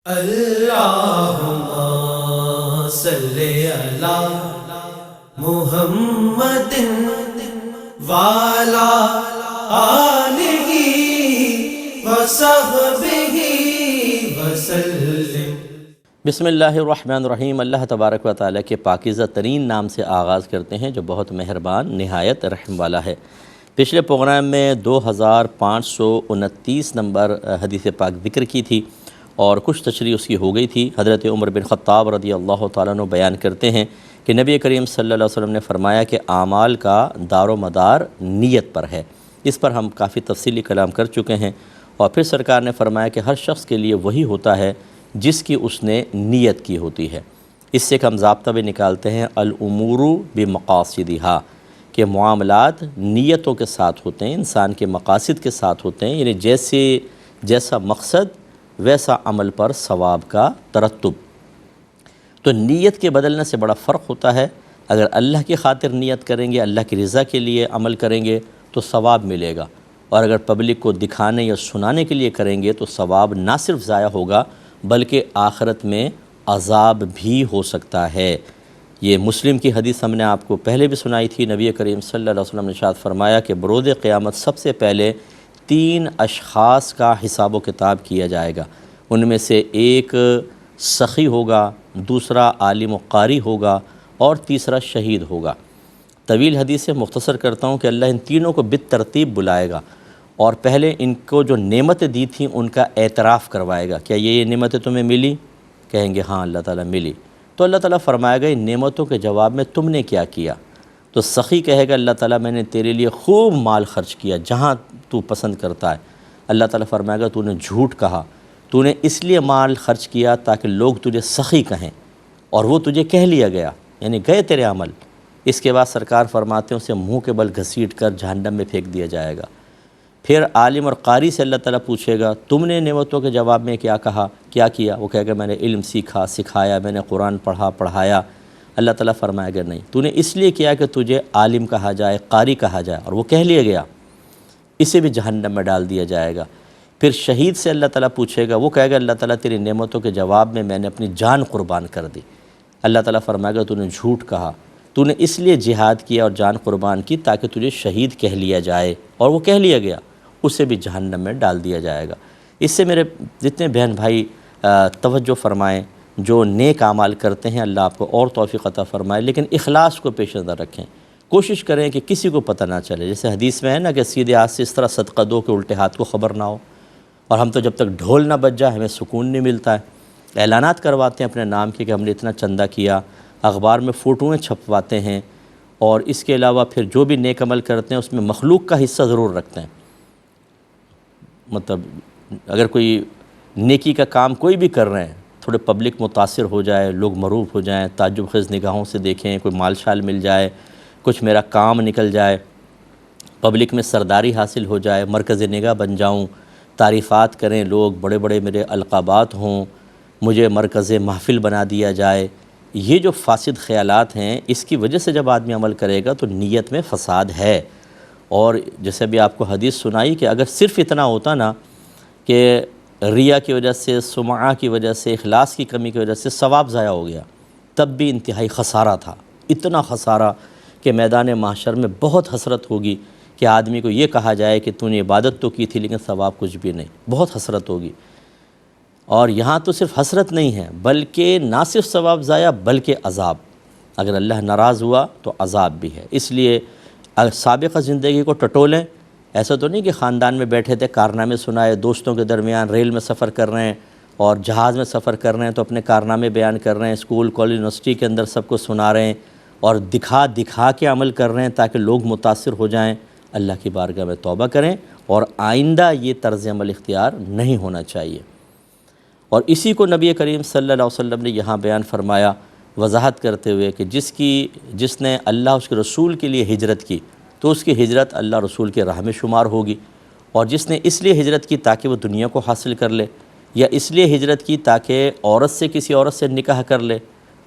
اللہم صلی علی محمد وعلی آلہ وصحبہ وسلم۔ بسم اللہ الرحمن الرحیم۔ اللہ تبارک و تعالیٰ کے پاکیزہ ترین نام سے آغاز کرتے ہیں جو بہت مہربان نہایت رحم والا ہے۔ پچھلے پروگرام میں 2529 نمبر حدیث پاک ذکر کی تھی اور کچھ تشریح اس کی ہو گئی تھی۔ حضرت عمر بن خطاب رضی اللہ تعالیٰ عنہ بیان کرتے ہیں کہ نبی کریم صلی اللہ علیہ وسلم نے فرمایا کہ اعمال کا دار و مدار نیت پر ہے۔ اس پر ہم کافی تفصیلی کلام کر چکے ہیں، اور پھر سرکار نے فرمایا کہ ہر شخص کے لیے وہی ہوتا ہے جس کی اس نے نیت کی ہوتی ہے۔ اس سے ایک ہم ضابطہ بھی نکالتے ہیں الامور بمقاصدہا، کہ معاملات نیتوں کے ساتھ ہوتے ہیں، انسان کے مقاصد کے ساتھ ہوتے ہیں، یعنی جیسا مقصد ویسا عمل پر ثواب کا ترتب۔ تو نیت کے بدلنے سے بڑا فرق ہوتا ہے۔ اگر اللہ کی خاطر نیت کریں گے، اللہ کی رضا کے لیے عمل کریں گے تو ثواب ملے گا، اور اگر پبلک کو دکھانے یا سنانے کے لیے کریں گے تو ثواب نہ صرف ضائع ہوگا بلکہ آخرت میں عذاب بھی ہو سکتا ہے۔ یہ مسلم کی حدیث ہم نے آپ کو پہلے بھی سنائی تھی۔ نبی کریم صلی اللہ علیہ وسلم نے ارشاد فرمایا کہ بروز قیامت سب سے پہلے 3 اشخاص کا حساب و کتاب کیا جائے گا۔ ان میں سے ایک سخی ہوگا، دوسرا عالم و قاری ہوگا، اور تیسرا شہید ہوگا۔ طویل حدیث سے مختصر کرتا ہوں کہ اللہ ان تینوں کو بالترتیب بلائے گا، اور پہلے ان کو جو نعمتیں دی تھیں ان کا اعتراف کروائے گا۔ کیا یہ نعمتیں تمہیں ملی؟ کہیں گے ہاں اللہ تعالیٰ ملی۔ تو اللہ تعالیٰ فرمائے گا ان نعمتوں کے جواب میں تم نے کیا کیا؟ تو سخی کہے گا اللہ تعالیٰ میں نے تیرے لیے خوب مال خرچ کیا جہاں تو پسند کرتا ہے۔ اللہ تعالیٰ فرمائے گا تو نے جھوٹ کہا، تو نے اس لیے مال خرچ کیا تاکہ لوگ تجھے سخی کہیں، اور وہ تجھے کہہ لیا گیا، یعنی گئے تیرے عمل۔ اس کے بعد سرکار فرماتے ہیں اسے منہ کے بل گھسیٹ کر جہنم میں پھینک دیا جائے گا۔ پھر عالم اور قاری سے اللہ تعالیٰ پوچھے گا تم نے نعمتوں کے جواب میں کیا کہا، کیا کیا؟ وہ کہے گا میں نے علم سیکھا، سکھایا، میں نے قرآن پڑھا، پڑھایا۔ اللہ تعالیٰ فرمائے گا نہیں، تو نے اس لیے کیا کہ تجھے عالم کہا جائے، قاری کہا جائے، اور وہ کہہ لیا گیا، اسے بھی جہنم میں ڈال دیا جائے گا۔ پھر شہید سے اللہ تعالیٰ پوچھے گا، وہ کہے گا اللہ تعالیٰ تیری نعمتوں کے جواب میں نے اپنی جان قربان کر دی۔ اللہ تعالیٰ فرمائے گا تو نے جھوٹ کہا، تو نے اس لیے جہاد کیا اور جان قربان کی تاکہ تجھے شہید کہہ لیا جائے، اور وہ کہہ لیا گیا، اسے بھی جہنم میں ڈال دیا جائے گا۔ اس سے میرے جتنے بہن بھائی توجہ فرمائیں، جو نیک اعمال کرتے ہیں اللہ آپ کو اور توفیق عطا فرمائے، لیکن اخلاص کو پیش نظر رکھیں۔ کوشش کریں کہ کسی کو پتہ نہ چلے، جیسے حدیث میں ہے نا کہ سیدھے ہاتھ سے اس طرح صدقہ دو کہ الٹے ہاتھ کو خبر نہ ہو، اور ہم تو جب تک ڈھول نہ بج جائے ہمیں سکون نہیں ملتا ہے۔ اعلانات کرواتے ہیں اپنے نام کے کہ ہم نے اتنا چندہ کیا، اخبار میں فوٹویں چھپواتے ہیں، اور اس کے علاوہ پھر جو بھی نیک عمل کرتے ہیں اس میں مخلوق کا حصہ ضرور رکھتے ہیں۔ مطلب اگر کوئی نیکی کا کام کوئی بھی کر رہے ہیں، تھوڑے پبلک متاثر ہو جائے، لوگ مروب ہو جائیں، تعجب خیز نگاہوں سے دیکھیں، کوئی مال شال مل جائے، کچھ میرا کام نکل جائے، پبلک میں سرداری حاصل ہو جائے، مرکز نگاہ بن جاؤں، تعریفات کریں لوگ، بڑے بڑے میرے القابات ہوں، مجھے مرکز محفل بنا دیا جائے، یہ جو فاسد خیالات ہیں اس کی وجہ سے جب آدمی عمل کرے گا تو نیت میں فساد ہے۔ اور جیسے بھی آپ کو حدیث سنائی کہ اگر صرف اتنا ہوتا نا کہ ریا کی وجہ سے، سمعہ کی وجہ سے، اخلاص کی کمی کی وجہ سے ثواب ضائع ہو گیا، تب بھی انتہائی خسارہ تھا، اتنا خسارہ کہ میدان محشر میں بہت حسرت ہوگی کہ آدمی کو یہ کہا جائے کہ تو نے عبادت تو کی تھی لیکن ثواب کچھ بھی نہیں، بہت حسرت ہوگی۔ اور یہاں تو صرف حسرت نہیں ہے بلکہ نہ صرف ثواب ضائع بلکہ عذاب، اگر اللہ ناراض ہوا تو عذاب بھی ہے۔ اس لیے سابقہ زندگی کو ٹٹولیں۔ ایسا تو نہیں کہ خاندان میں بیٹھے تھے کارنامے سنائے، دوستوں کے درمیان ریل میں سفر کر رہے ہیں اور جہاز میں سفر کر رہے ہیں تو اپنے کارنامے بیان کر رہے ہیں، اسکول کالج یونیورسٹی کے اندر سب کو سنا رہے ہیں اور دکھا کے عمل کر رہے ہیں تاکہ لوگ متاثر ہو جائیں۔ اللہ کی بارگاہ میں توبہ کریں، اور آئندہ یہ طرز عمل اختیار نہیں ہونا چاہیے۔ اور اسی کو نبی کریم صلی اللہ علیہ وسلم نے یہاں بیان فرمایا، وضاحت کرتے ہوئے کہ جس نے اللہ اس کے رسول کے لیے ہجرت کی تو اس کی ہجرت اللہ رسول کے راہ میں شمار ہوگی، اور جس نے اس لیے ہجرت کی تاکہ وہ دنیا کو حاصل کر لے، یا اس لیے ہجرت کی تاکہ عورت سے کسی عورت سے نکاح کر لے،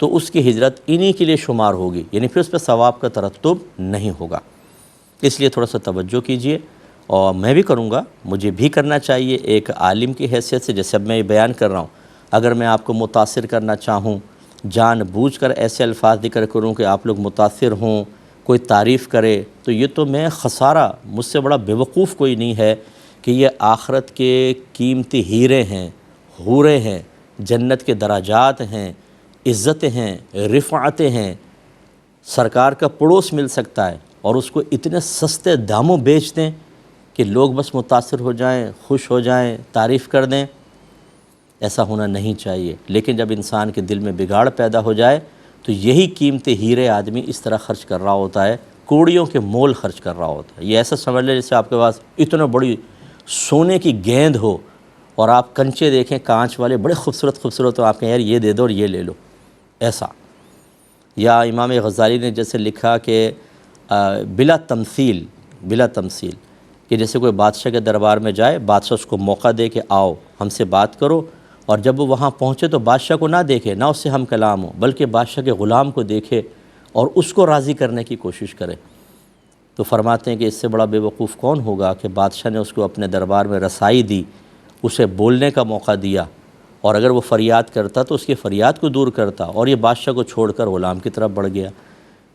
تو اس کی ہجرت انہی کے لیے شمار ہوگی، یعنی پھر اس پہ ثواب کا ترتب نہیں ہوگا۔ اس لیے تھوڑا سا توجہ کیجئے، اور میں بھی کروں گا، مجھے بھی کرنا چاہیے ایک عالم کی حیثیت سے، جیسے اب میں یہ بیان کر رہا ہوں۔ اگر میں آپ کو متاثر کرنا چاہوں، جان بوجھ کر ایسے الفاظ ذکر کروں کہ آپ لوگ متاثر ہوں، کوئی تعریف کرے، تو یہ تو میں خسارہ، مجھ سے بڑا بیوقوف کوئی نہیں ہے کہ یہ آخرت کے قیمتی ہیرے ہیں، حوریں ہیں، جنت کے درجات ہیں، عزتیں ہیں، رفعتیں ہیں، سرکار کا پڑوس مل سکتا ہے، اور اس کو اتنے سستے داموں بیچ دیں کہ لوگ بس متاثر ہو جائیں، خوش ہو جائیں، تعریف کر دیں۔ ایسا ہونا نہیں چاہیے۔ لیکن جب انسان کے دل میں بگاڑ پیدا ہو جائے تو یہی قیمتی ہیرے آدمی اس طرح خرچ کر رہا ہوتا ہے، کوڑیوں کے مول خرچ کر رہا ہوتا ہے۔ یہ ایسا سمجھ لیں جیسے آپ کے پاس اتنا بڑی سونے کی گیند ہو اور آپ کنچے دیکھیں کانچ والے بڑے خوبصورت خوبصورت، آپ کہیں یار یہ دے دو اور یہ لے لو، ایسا۔ یا امام غزالی نے جیسے لکھا کہ بلا تمثیل کہ جیسے کوئی بادشاہ کے دربار میں جائے، بادشاہ اس کو موقع دے کہ آؤ ہم سے بات کرو، اور جب وہ وہاں پہنچے تو بادشاہ کو نہ دیکھے، نہ اس سے ہم کلام ہو، بلکہ بادشاہ کے غلام کو دیکھے اور اس کو راضی کرنے کی کوشش کرے۔ تو فرماتے ہیں کہ اس سے بڑا بیوقوف کون ہوگا کہ بادشاہ نے اس کو اپنے دربار میں رسائی دی، اسے بولنے کا موقع دیا، اور اگر وہ فریاد کرتا تو اس کی فریاد کو دور کرتا، اور یہ بادشاہ کو چھوڑ کر غلام کی طرف بڑھ گیا۔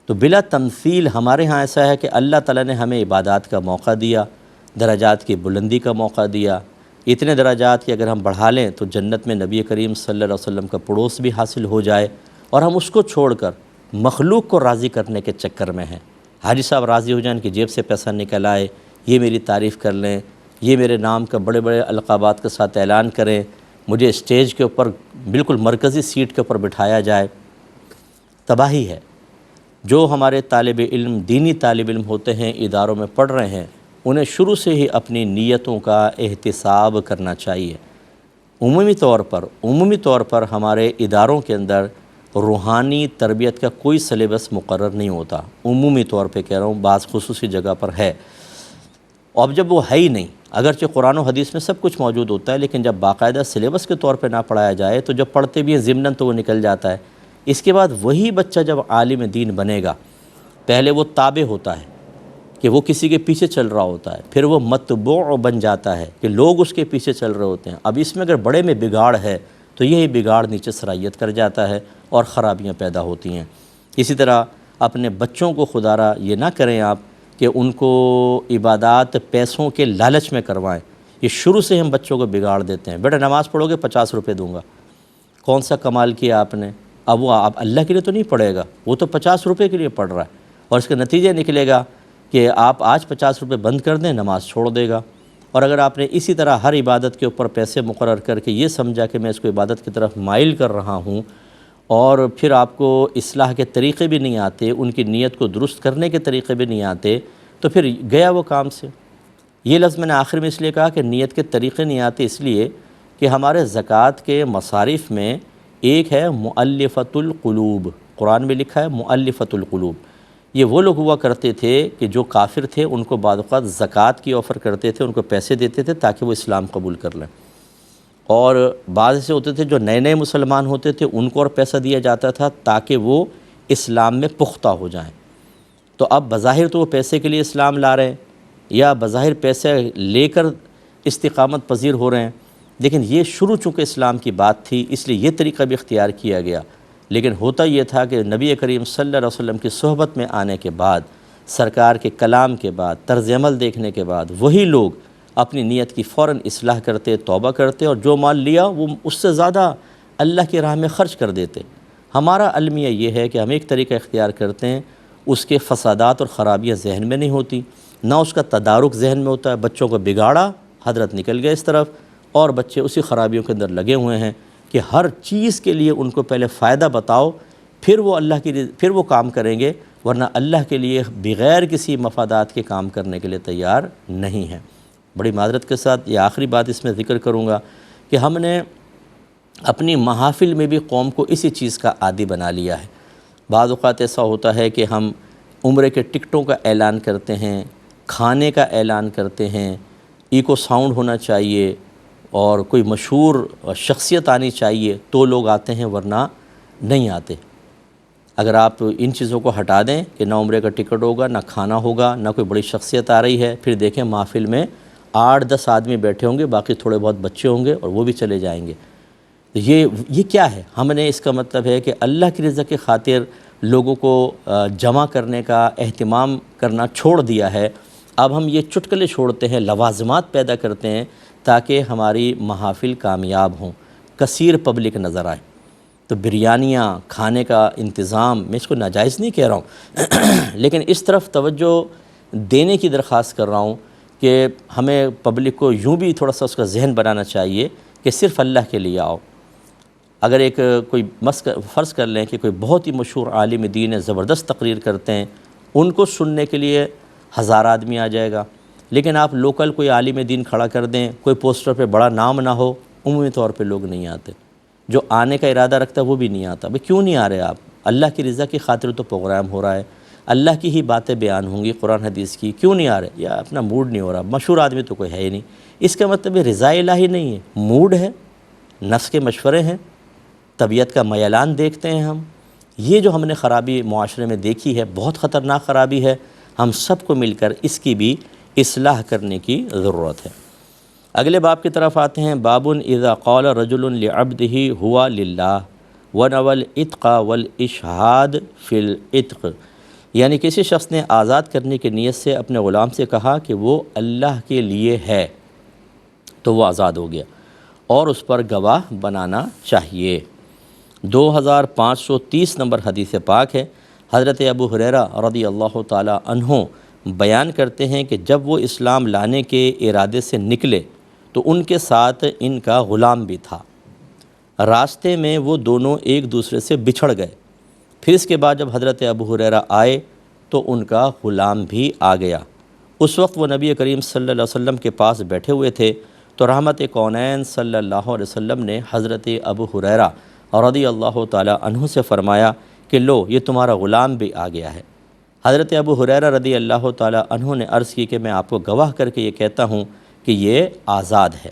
تو بلا تمثیل ہمارے ہاں ایسا ہے کہ اللہ تعالیٰ نے ہمیں عبادات کا موقع دیا، درجات کی بلندی کا موقع دیا، اتنے درجات کہ اگر ہم بڑھا لیں تو جنت میں نبی کریم صلی اللہ علیہ وسلم کا پڑوس بھی حاصل ہو جائے، اور ہم اس کو چھوڑ کر مخلوق کو راضی کرنے کے چکر میں ہیں۔ حاجی صاحب راضی ہو جائیں کہ جیب سے پیسہ نکل آئے، یہ میری تعریف کر لیں، یہ میرے نام کا بڑے بڑے القابات کے ساتھ اعلان کریں، مجھے اسٹیج کے اوپر بالکل مرکزی سیٹ کے اوپر بٹھایا جائے۔ تباہی ہے۔ جو ہمارے طالب علم، دینی طالب علم ہوتے ہیں، اداروں میں پڑھ رہے ہیں، انہیں شروع سے ہی اپنی نیتوں کا احتساب کرنا چاہیے۔ عمومی طور پر ہمارے اداروں کے اندر روحانی تربیت کا کوئی سلیبس مقرر نہیں ہوتا، عمومی طور پہ کہہ رہا ہوں، بعض خصوصی جگہ پر ہے۔ اب جب وہ ہے ہی نہیں، اگرچہ قرآن و حدیث میں سب کچھ موجود ہوتا ہے، لیکن جب باقاعدہ سلیبس کے طور پہ نہ پڑھایا جائے تو جب پڑھتے بھی ہیں ضمناً تو وہ نکل جاتا ہے۔ اس کے بعد وہی بچہ جب عالم دین بنے گا، پہلے وہ تابع ہوتا ہے کہ وہ کسی کے پیچھے چل رہا ہوتا ہے، پھر وہ متبوع بن جاتا ہے کہ لوگ اس کے پیچھے چل رہے ہوتے ہیں۔ اب اس میں اگر بڑے میں بگاڑ ہے تو یہی بگاڑ نیچے سرایت کر جاتا ہے اور خرابیاں پیدا ہوتی ہیں۔ اسی طرح اپنے بچوں کو خدارہ یہ نہ کریں آپ کہ ان کو عبادات پیسوں کے لالچ میں کروائیں۔ یہ شروع سے ہم بچوں کو بگاڑ دیتے ہیں، بیٹا نماز پڑھو گے 50 روپے دوں گا۔ کون سا کمال کیا آپ نے؟ اب وہ آپ اللہ کے لیے تو نہیں پڑھے گا، وہ تو 50 روپے کے لیے پڑھ رہا ہے، اور اس کا نتیجہ نکلے گا کہ آپ آج 50 روپے بند کر دیں، نماز چھوڑ دے گا۔ اور اگر آپ نے اسی طرح ہر عبادت کے اوپر پیسے مقرر کر کے یہ سمجھا کہ میں اس کو عبادت کی طرف مائل کر رہا ہوں، اور پھر آپ کو اصلاح کے طریقے بھی نہیں آتے، ان کی نیت کو درست کرنے کے طریقے بھی نہیں آتے، تو پھر گیا وہ کام سے۔ یہ لفظ میں نے آخر میں اس لیے کہا کہ نیت کے طریقے نہیں آتے، اس لیے کہ ہمارے زکوٰۃ کے مصارف میں ایک ہے مؤلفۃ القلوب، قرآن میں لکھا ہے مؤلفۃ القلوب۔ یہ وہ لوگ ہوا کرتے تھے کہ جو کافر تھے، ان کو بعض اوقات زکوٰۃ کی آفر کرتے تھے، ان کو پیسے دیتے تھے تاکہ وہ اسلام قبول کر لیں، اور بعض ایسے ہوتے تھے جو نئے نئے مسلمان ہوتے تھے، ان کو اور پیسہ دیا جاتا تھا تاکہ وہ اسلام میں پختہ ہو جائیں۔ تو اب بظاہر تو وہ پیسے کے لیے اسلام لا رہے ہیں، یا بظاہر پیسے لے کر استقامت پذیر ہو رہے ہیں، لیکن یہ شروع چونکہ اسلام کی بات تھی اس لیے یہ طریقہ بھی اختیار کیا گیا۔ لیکن ہوتا یہ تھا کہ نبی کریم صلی اللہ علیہ وسلم کی صحبت میں آنے کے بعد، سرکار کے کلام کے بعد، طرز عمل دیکھنے کے بعد، وہی لوگ اپنی نیت کی فوراً اصلاح کرتے، توبہ کرتے، اور جو مال لیا وہ اس سے زیادہ اللہ کی راہ میں خرچ کر دیتے۔ ہمارا المیہ یہ ہے کہ ہم ایک طریقہ اختیار کرتے ہیں، اس کے فسادات اور خرابیاں ذہن میں نہیں ہوتی، نہ اس کا تدارک ذہن میں ہوتا ہے۔ بچوں کو بگاڑا، حضرت نکل گئے اس طرف، اور بچے اسی خرابیوں کے اندر لگے ہوئے ہیں کہ ہر چیز کے لیے ان کو پہلے فائدہ بتاؤ، پھر وہ پھر وہ کام کریں گے، ورنہ اللہ کے لیے بغیر کسی مفادات کے کام کرنے کے لیے تیار نہیں ہیں۔ بڑی معذرت کے ساتھ یہ آخری بات اس میں ذکر کروں گا کہ ہم نے اپنی محافل میں بھی قوم کو اسی چیز کا عادی بنا لیا ہے۔ بعض اوقات ایسا ہوتا ہے کہ ہم عمرے کے ٹکٹوں کا اعلان کرتے ہیں، کھانے کا اعلان کرتے ہیں، ایکو ساؤنڈ ہونا چاہیے اور کوئی مشہور شخصیت آنی چاہیے تو لوگ آتے ہیں، ورنہ نہیں آتے۔ اگر آپ ان چیزوں کو ہٹا دیں کہ نہ عمرے کا ٹکٹ ہوگا، نہ کھانا ہوگا، نہ کوئی بڑی شخصیت آ رہی ہے، پھر دیکھیں محفل میں 8-10 آدمی بیٹھے ہوں گے، باقی تھوڑے بہت بچے ہوں گے اور وہ بھی چلے جائیں گے۔ تو یہ کیا ہے؟ ہم نے اس کا مطلب ہے کہ اللہ کی رضا کی خاطر لوگوں کو جمع کرنے کا اہتمام کرنا چھوڑ دیا ہے۔ اب ہم یہ چٹکلے چھوڑتے ہیں، لوازمات پیدا کرتے ہیں تاکہ ہماری محافل کامیاب ہوں، کثیر پبلک نظر آئے۔ تو بریانیاں کھانے کا انتظام، میں اس کو ناجائز نہیں کہہ رہا ہوں لیکن اس طرف توجہ دینے کی درخواست کر رہا ہوں کہ ہمیں پبلک کو یوں بھی تھوڑا سا اس کا ذہن بنانا چاہیے کہ صرف اللہ کے لیے آؤ۔ اگر ایک کوئی فرض کر لیں کہ کوئی بہت ہی مشہور عالم دین ہے، زبردست تقریر کرتے ہیں، ان کو سننے کے لیے 1000 آدمی آ جائے گا، لیکن آپ لوکل کوئی عالم دین کھڑا کر دیں، کوئی پوسٹر پہ بڑا نام نہ ہو، عمومی طور پہ لوگ نہیں آتے۔ جو آنے کا ارادہ رکھتا ہے وہ بھی نہیں آتا۔ بھئی کیوں نہیں آ رہے آپ؟ اللہ کی رضا کی خاطر تو پروگرام ہو رہا ہے، اللہ کی ہی باتیں بیان ہوں گی قرآن حدیث کی، کیوں نہیں آ رہے؟ یا اپنا موڈ نہیں ہو رہا، مشہور آدمی تو کوئی ہے ہی نہیں۔ اس کا مطلب رضا الہی نہیں ہے، موڈ ہے، نفس کے مشورے ہیں، طبیعت کا میلان دیکھتے ہیں ہم۔ یہ جو ہم نے خرابی معاشرے میں دیکھی ہے، بہت خطرناک خرابی ہے، ہم سب کو مل کر اس کی بھی اصلاح کرنے کی ضرورت ہے۔ اگلے باب کی طرف آتے ہیں، باب اذا قال رجل لعبده هو للہ ونوى العتق والاشہاد فی العتق، یعنی کسی شخص نے آزاد کرنے کی نیت سے اپنے غلام سے کہا کہ وہ اللہ کے لیے ہے، تو وہ آزاد ہو گیا اور اس پر گواہ بنانا چاہیے۔ 2530 نمبر حدیث پاک ہے، حضرت ابو ہریرہ رضی اللہ تعالی عنہ بیان کرتے ہیں کہ جب وہ اسلام لانے کے ارادے سے نکلے تو ان کے ساتھ ان کا غلام بھی تھا۔ راستے میں وہ دونوں ایک دوسرے سے بچھڑ گئے، پھر اس کے بعد جب حضرت ابو ہریرہ آئے تو ان کا غلام بھی آ گیا۔ اس وقت وہ نبی کریم صلی اللہ علیہ وسلم کے پاس بیٹھے ہوئے تھے، تو رحمت کونین صلی اللہ علیہ وسلم نے حضرت ابو ہریرہ رضی اللہ تعالی عنہ سے فرمایا کہ لو یہ تمہارا غلام بھی آ گیا ہے۔ حضرت ابو ہریرہ رضی اللہ تعالی عنہ نے عرض کی کہ میں آپ کو گواہ کر کے یہ کہتا ہوں کہ یہ آزاد ہے۔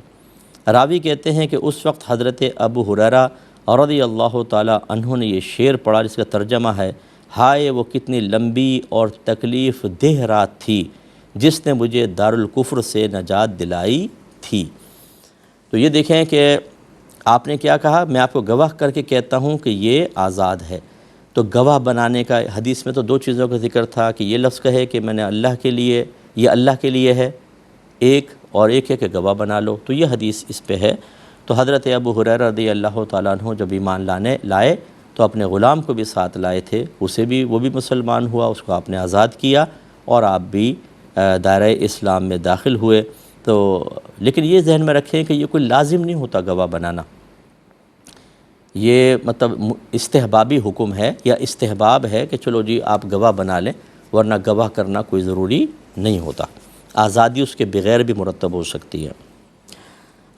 راوی کہتے ہیں کہ اس وقت حضرت ابو ہریرہ رضی اللہ تعالی عنہ نے یہ شعر پڑھا جس کا ترجمہ ہے، ہائے وہ کتنی لمبی اور تکلیف دہ رات تھی جس نے مجھے دارالکفر سے نجات دلائی تھی۔ تو یہ دیکھیں کہ آپ نے کیا کہا، میں آپ کو گواہ کر کے کہتا ہوں کہ یہ آزاد ہے۔ تو گواہ بنانے کا حدیث میں تو 2 چیزوں کا ذکر تھا کہ یہ لفظ کہے کہ میں نے اللہ کے لیے، یہ اللہ کے لیے ہے ایک، اور ایک ہے کہ گواہ بنا لو، تو یہ حدیث اس پہ ہے۔ تو حضرت ابو ہریرہ رضی اللہ تعالیٰ عنہ جب ایمان لائے تو اپنے غلام کو بھی ساتھ لائے تھے، وہ بھی مسلمان ہوا، اس کو آپ نے آزاد کیا اور آپ بھی دائرہ اسلام میں داخل ہوئے۔ تو لیکن یہ ذہن میں رکھیں کہ یہ کوئی لازم نہیں ہوتا گواہ بنانا، یہ مطلب استحبابی حکم ہے یا استحباب ہے کہ چلو جی آپ گواہ بنا لیں، ورنہ گواہ کرنا کوئی ضروری نہیں ہوتا، آزادی اس کے بغیر بھی مرتب ہو سکتی ہے۔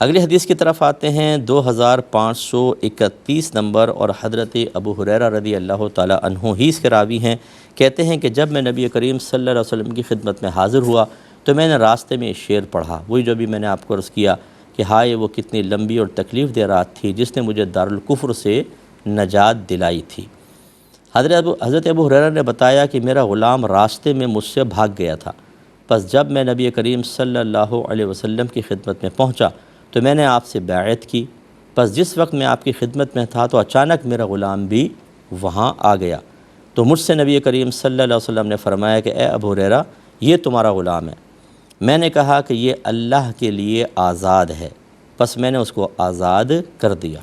اگلی حدیث کی طرف آتے ہیں، 2531 نمبر، اور حضرت ابو ہریرہ رضی اللہ تعالی عنہ ہی اس کے راوی ہیں، کہتے ہیں کہ جب میں نبی کریم صلی اللہ علیہ وسلم کی خدمت میں حاضر ہوا تو میں نے راستے میں شعر پڑھا، وہی جو بھی میں نے آپ کو عرض کیا کہ ہائے وہ کتنی لمبی اور تکلیف دہ رات تھی جس نے مجھے دارالکفر سے نجات دلائی تھی۔ حضرت ابو ہریرہ نے بتایا کہ میرا غلام راستے میں مجھ سے بھاگ گیا تھا، پس جب میں نبی کریم صلی اللہ علیہ وسلم کی خدمت میں پہنچا تو میں نے آپ سے بیعت کی، پس جس وقت میں آپ کی خدمت میں تھا تو اچانک میرا غلام بھی وہاں آ گیا، تو مجھ سے نبی کریم صلی اللہ علیہ وسلم نے فرمایا کہ اے ابو ہریرہ یہ تمہارا غلام ہے۔ میں نے کہا کہ یہ اللہ کے لیے آزاد ہے، پس میں نے اس کو آزاد کر دیا۔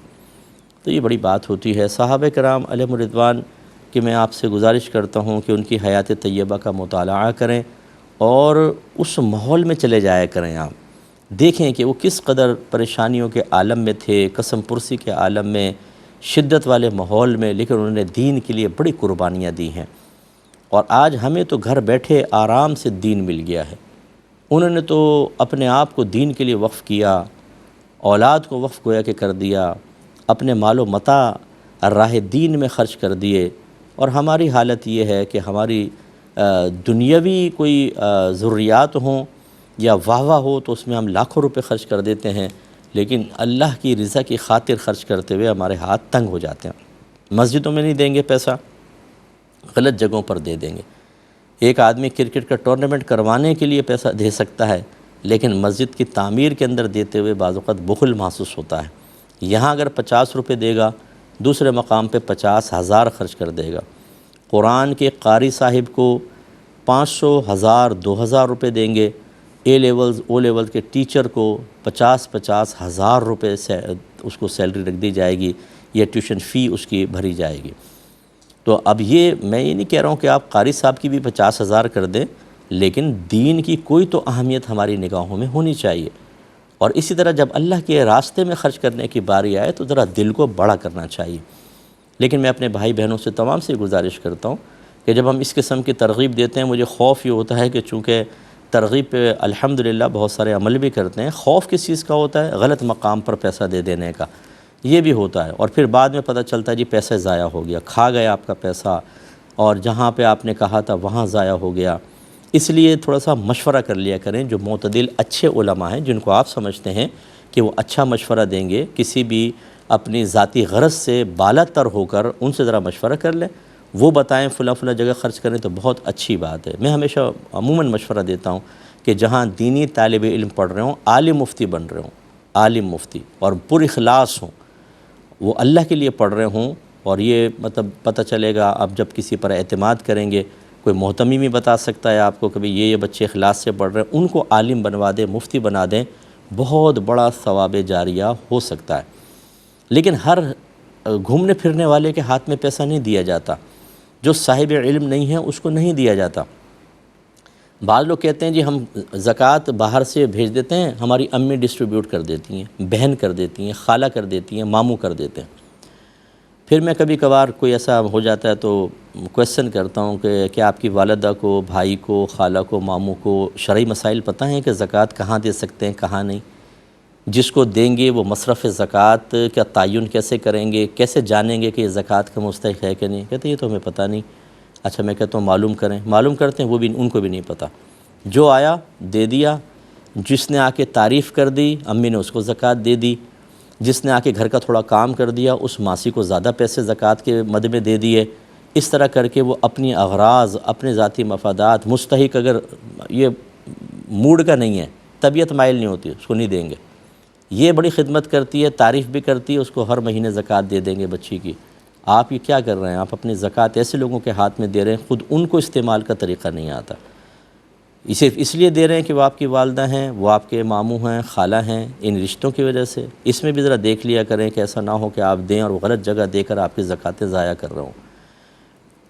تو یہ بڑی بات ہوتی ہے۔ صحابہ کرام علیہم الرضوان کہ میں آپ سے گزارش کرتا ہوں کہ ان کی حیات طیبہ کا مطالعہ کریں اور اس ماحول میں چلے جایا کریں، آپ دیکھیں کہ وہ کس قدر پریشانیوں کے عالم میں تھے، قسم پرسی کے عالم میں، شدت والے ماحول میں، لیکن انہوں نے دین کے لیے بڑی قربانیاں دی ہیں۔ اور آج ہمیں تو گھر بیٹھے آرام سے دین مل گیا ہے، انہوں نے تو اپنے آپ کو دین کے لیے وقف کیا، اولاد کو وقف گویا کہ کر دیا، اپنے مال و متاع راہ دین میں خرچ کر دیے، اور ہماری حالت یہ ہے کہ ہماری دنیاوی کوئی ضروریات ہوں یا واہ واہ ہو تو اس میں ہم لاکھوں روپے خرچ کر دیتے ہیں، لیکن اللہ کی رضا کی خاطر خرچ کرتے ہوئے ہمارے ہاتھ تنگ ہو جاتے ہیں۔ مسجدوں میں نہیں دیں گے پیسہ، غلط جگہوں پر دے دیں گے۔ ایک آدمی کرکٹ کا ٹورنامنٹ کروانے کے لیے پیسہ دے سکتا ہے، لیکن مسجد کی تعمیر کے اندر دیتے ہوئے بعض اوقات بخل محسوس ہوتا ہے۔ یہاں اگر 50 روپے دے گا، دوسرے مقام پہ 50,000 خرچ کر دے گا۔ قرآن کے قاری صاحب کو 500، 1000، 2000 روپے دیں گے۔ اے لیولز، او لیول کے ٹیچر کو 50,000 روپے سے اس کو سیلری رکھ دی جائے گی، یا ٹیوشن فی اس کی بھری جائے گی۔ تو اب میں یہ نہیں کہہ رہا ہوں کہ آپ قاری صاحب کی بھی 50,000 کر دیں، لیکن دین کی کوئی تو اہمیت ہماری نگاہوں میں ہونی چاہیے۔ اور اسی طرح جب اللہ کے راستے میں خرچ کرنے کی باری آئے تو ذرا دل کو بڑا کرنا چاہیے۔ لیکن میں اپنے بھائی بہنوں سے تمام سے گزارش کرتا ہوں کہ جب ہم اس قسم کی ترغیب دیتے ہیں، مجھے خوف یہ ہوتا ہے کہ چونکہ ترغیب پہ الحمدللہ بہت سارے عمل بھی کرتے ہیں، خوف کس چیز کا ہوتا ہے؟ غلط مقام پر پیسہ دے دینے کا، یہ بھی ہوتا ہے۔ اور پھر بعد میں پتہ چلتا ہے جی پیسہ ضائع ہو گیا، کھا گیا آپ کا پیسہ، اور جہاں پہ آپ نے کہا تھا وہاں ضائع ہو گیا۔ اس لیے تھوڑا سا مشورہ کر لیا کریں، جو معتدل اچھے علماء ہیں جن کو آپ سمجھتے ہیں کہ وہ اچھا مشورہ دیں گے، کسی بھی اپنی ذاتی غرض سے بالا تر ہو کر ان سے ذرا مشورہ کر لیں، وہ بتائیں فلاں جگہ خرچ کریں تو بہت اچھی بات ہے۔ میں ہمیشہ عموماً مشورہ دیتا ہوں کہ جہاں دینی طالب علم پڑھ رہے ہوں، عالم مفتی بن رہے ہوں، عالم مفتی اور پر اخلاص ہوں، وہ اللہ کے لیے پڑھ رہے ہوں، اور یہ مطلب پتہ چلے گا اب جب کسی پر اعتماد کریں گے، کوئی محتمی بھی بتا سکتا ہے آپ کو کہ یہ بچے اخلاص سے پڑھ رہے ہیں، ان کو عالم بنوا دیں، مفتی بنا دیں، بہت بڑا ثواب جاریہ ہو سکتا ہے۔ لیکن ہر گھومنے پھرنے والے کے ہاتھ میں پیسہ نہیں دیا جاتا، جو صاحب علم نہیں ہے اس کو نہیں دیا جاتا۔ بعض لوگ کہتے ہیں جی ہم زکوٰۃ باہر سے بھیج دیتے ہیں، ہماری امی ڈسٹریبیوٹ کر دیتی ہیں، بہن کر دیتی ہیں، خالہ کر دیتی ہیں، ماموں کر دیتے ہیں۔ پھر میں کبھی کبھار کوئی ایسا ہو جاتا ہے تو کویسچن کرتا ہوں کہ کیا آپ کی والدہ کو، بھائی کو، خالہ کو، ماموں کو شرعی مسائل پتہ ہیں کہ زکوٰۃ کہاں دے سکتے ہیں کہاں نہیں؟ جس کو دیں گے وہ مصرف زکوٰۃ کا تعین کیسے کریں گے، کیسے جانیں گے کہ یہ زکوٰۃ کا مستحق ہے کہ نہیں؟ کہتے ہیں یہ تو ہمیں پتہ نہیں۔ اچھا میں کہتا ہوں معلوم کریں، معلوم کرتے ہیں، وہ بھی ان کو بھی نہیں پتہ۔ جو آیا دے دیا، جس نے آ کے تعریف کر دی امی نے اس کو زکوٰۃ دے دی، جس نے آ کے گھر کا تھوڑا کام کر دیا اس ماسی کو زیادہ پیسے زکوٰۃ کے مد میں دے دیے۔ اس طرح کر کے وہ اپنی اغراض، اپنے ذاتی مفادات، مستحق اگر یہ موڈ کا نہیں ہے، طبیعت مائل نہیں ہوتی، اس کو نہیں دیں گے۔ یہ بڑی خدمت کرتی ہے، تعریف بھی کرتی ہے، اس کو ہر مہینے زکوٰۃ دے دیں گے بچی کی۔ آپ یہ کیا کر رہے ہیں؟ آپ اپنی زکوٰۃ ایسے لوگوں کے ہاتھ میں دے رہے ہیں، خود ان کو استعمال کا طریقہ نہیں آتا۔ صرف اس لیے دے رہے ہیں کہ وہ آپ کی والدہ ہیں، وہ آپ کے ماموں ہیں، خالہ ہیں، ان رشتوں کی وجہ سے۔ اس میں بھی ذرا دیکھ لیا کریں کہ ایسا نہ ہو کہ آپ دیں اور وہ غلط جگہ دے کر آپ کی زکوٰۃیں ضائع کر رہا ہوں۔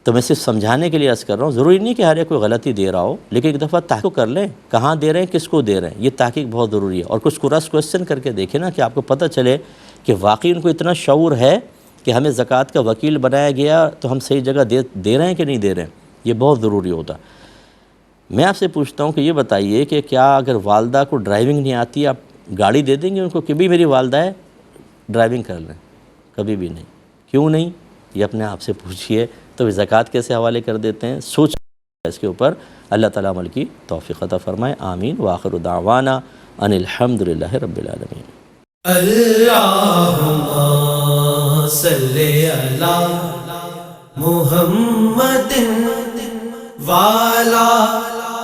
تو میں صرف سمجھانے کے لیے عرض کر رہا ہوں، ضروری نہیں کہ ہر ایک کوئی غلطی دے رہا ہو، لیکن ایک دفعہ تحقیق کر لیں کہاں دے رہے ہیں، کس کو دے رہے ہیں، یہ تحقیق بہت ضروری ہے۔ اور کچھ کویسچن کر کے دیکھیں نا کہ آپ کو پتہ چلے کہ واقعی ان کو اتنا شعور ہے کہ ہمیں زکوٰۃ کا وکیل بنایا گیا تو ہم صحیح جگہ دے رہے ہیں کہ نہیں دے رہے ہیں، یہ بہت ضروری ہوتا ہے۔ میں آپ سے پوچھتا ہوں کہ یہ بتائیے کہ کیا اگر والدہ کو ڈرائیونگ نہیں آتی آپ گاڑی دے دیں گے ان کو کہ بھی میری والدہ ہے ڈرائیونگ کر لیں؟ کبھی بھی نہیں۔ کیوں نہیں؟ یہ اپنے آپ سے پوچھئے۔ تو زکوٰۃ کیسے حوالے کر دیتے ہیں؟ سوچ اس کے اوپر۔ اللہ تعالیٰ عمل کی توفیق عطا فرمائے، آمین۔ وآخر دعوانا ان الحمدللہ رب العالمین۔ اللہم صلی علی محمد وعلی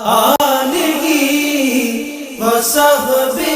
آلہ وصحبہ